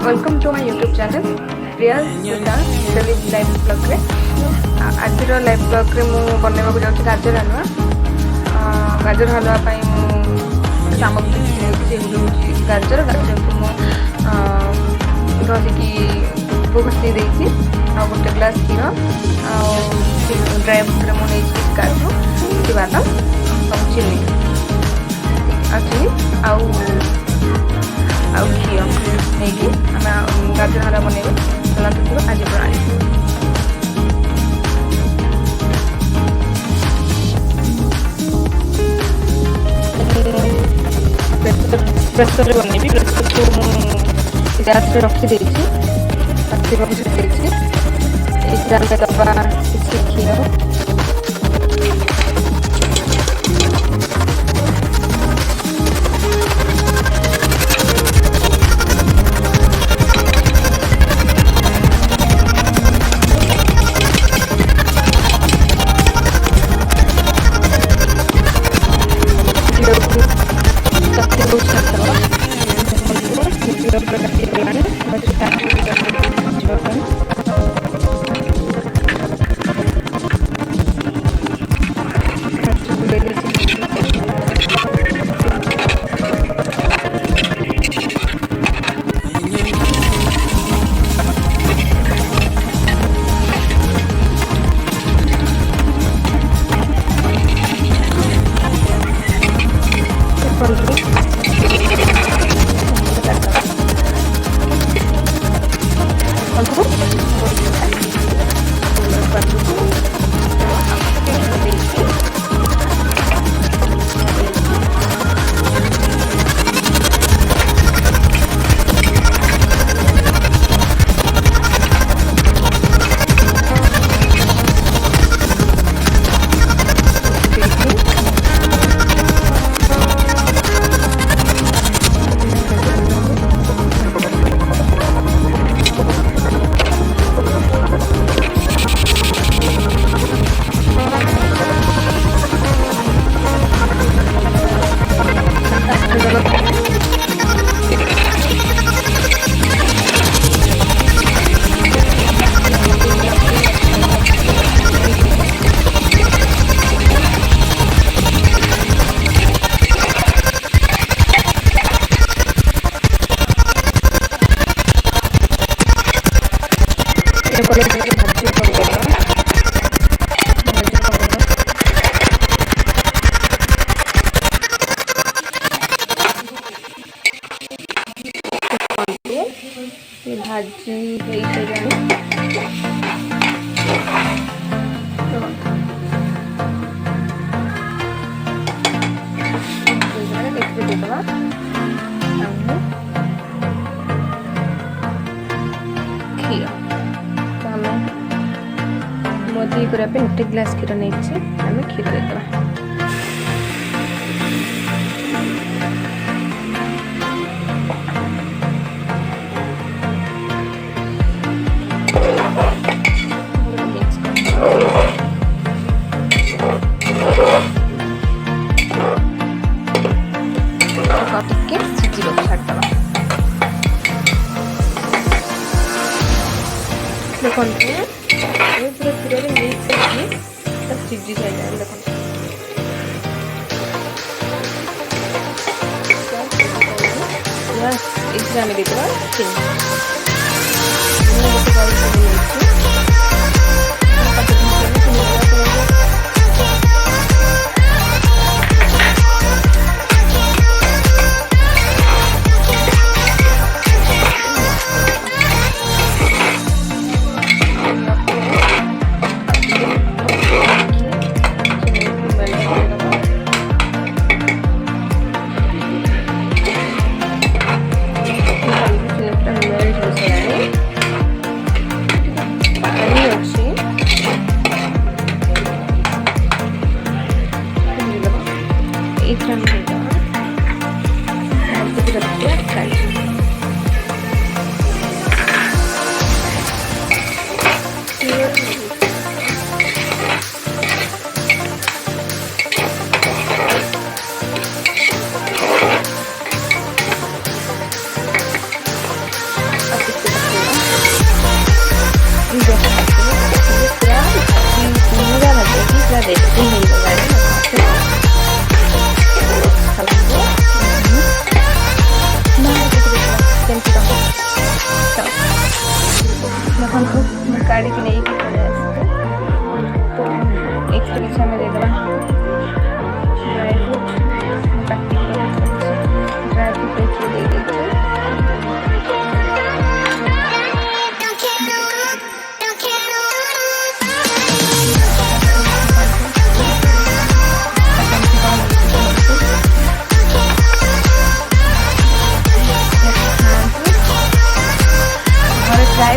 Welcome to my YouTube channel Priya Sudha daily live blog रे आज live blog रे मु बनवाक जाऊँ गाजर हलवा। गाजर हलवा सामग्री गाजर गाजर को मुझे भूसी देती आ गोटे ग्लास क्षीर ड्राई फ्रूट मुझे काजू बादाम चीनी आउ घी नहीं आम गाजर हलवा बनइबा चलते आज प्रणाली। प्रेसर बनइबी प्रेसर को गैस रखी दबा किसी क्षीर भाजी क्षीर मधी करने गोटे ग्लास क्षीर नहीं आम क्षीर देदेवा। देखो पूरा क्षीर मिक्स सिझी जाए देखो ये आम देदेवा चीनी ରେଡି ହେଇଗଲାଣି। କେମିତି ଦେଖନ୍ତୁ ମୁଁ କାଢ଼ିକି ନେଇକି ପଳେଇ ଆସିଛି। ତ ଏଥିରେ କିଛି ଆମେ ଦେଇଦେବା ଡ୍ରାଇ ଫ୍ରୁଟ୍। ମୁଁ କାଟିକି ଡ୍ରାଇ ଫ୍ରୁଟ୍ ଏଥିରେ ଦେଇଦେଇଛି। ଘରେ ଟ୍ରାଏ